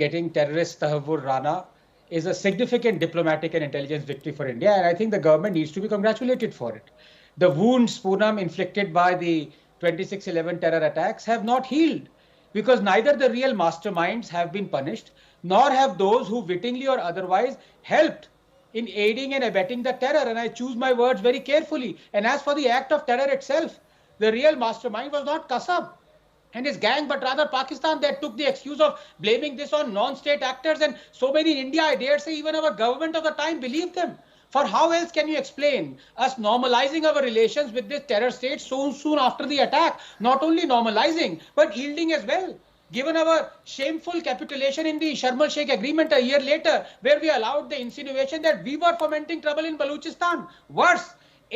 getting terrorist Tahavvur Rana is a significant diplomatic and intelligence victory for India, and I think the government needs to be congratulated for it. The wounds, Poonam, inflicted by the 26/11 terror attacks have not healed because neither the real masterminds have been punished, nor have those who wittingly or otherwise helped in aiding and abetting the terror. And I choose my words very carefully. And as for the act of terror itself, the real mastermind was not Kasab and his gang, but rather Pakistan that took the excuse of blaming this on non-state actors. And so many in India, I dare say even our government of the time believed them. For how else can you explain us normalizing our relations with this terror state so soon after the attack? Not only normalizing, but yielding as well. Given our shameful capitulation in the Sharm el-Sheikh agreement a year later, where we allowed the insinuation that we were fomenting trouble in Balochistan. Worse,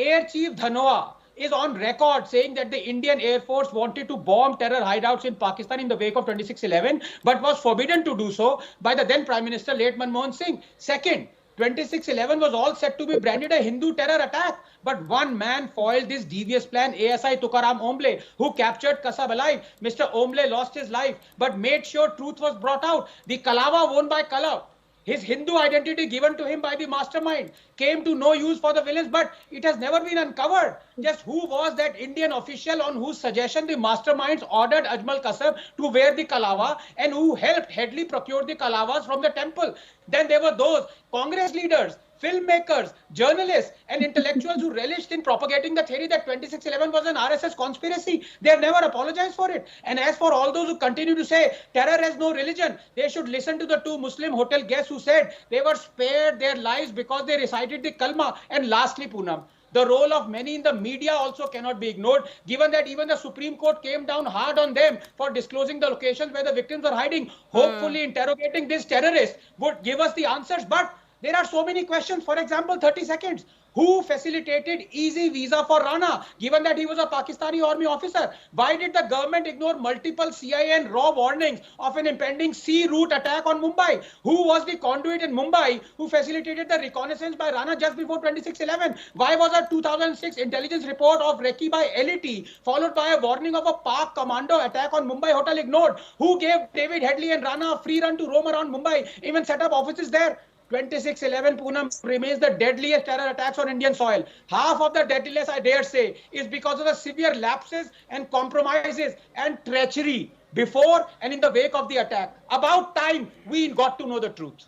Air Chief Dhanoa is on record saying that the Indian Air Force wanted to bomb terror hideouts in Pakistan in the wake of 26/11, but was forbidden to do so by the then Prime Minister, late Manmohan Singh. Second, 26/11 was all set to be branded a Hindu terror attack, but one man foiled this devious plan, ASI Tukaram Omble, who captured Kasab alive. Mr. Omble lost his life, but made sure truth was brought out. The Kalava won by color. His Hindu identity given to him by the mastermind came to no use for the villains, but it has never been uncovered. Just who was that Indian official on whose suggestion the masterminds ordered Ajmal Kasab to wear the Kalava and who helped Headley procure the Kalavas from the temple? Then there were those Congress leaders, filmmakers, journalists, and intellectuals who relished in propagating the theory that 26/11 was an RSS conspiracy. They have never apologized for it. And as for all those who continue to say terror has no religion, they should listen to the two Muslim hotel guests who said they were spared their lives because they recited the Kalma. And lastly, Poonam, the role of many in the media also cannot be ignored, given that even the Supreme Court came down hard on them for disclosing the locations where the victims are hiding. Hopefully, interrogating these terrorists would give us the answers. But there are so many questions. For example, 30 seconds. Who facilitated easy visa for Rana, given that he was a Pakistani army officer? Why did the government ignore multiple CIA and raw warnings of an impending sea route attack on Mumbai? Who was the conduit in Mumbai who facilitated the reconnaissance by Rana just before 26/11? Why was a 2006 intelligence report of Recce by LET followed by a warning of a Pak commando attack on Mumbai hotel ignored? Who gave David Headley and Rana a free run to roam around Mumbai, even set up offices there? 26/11, Poonam, remains the deadliest terror attacks on Indian soil. Half of the deadliest, I dare say, is because of the severe lapses and compromises and treachery before and in the wake of the attack. About time we got to know the truth.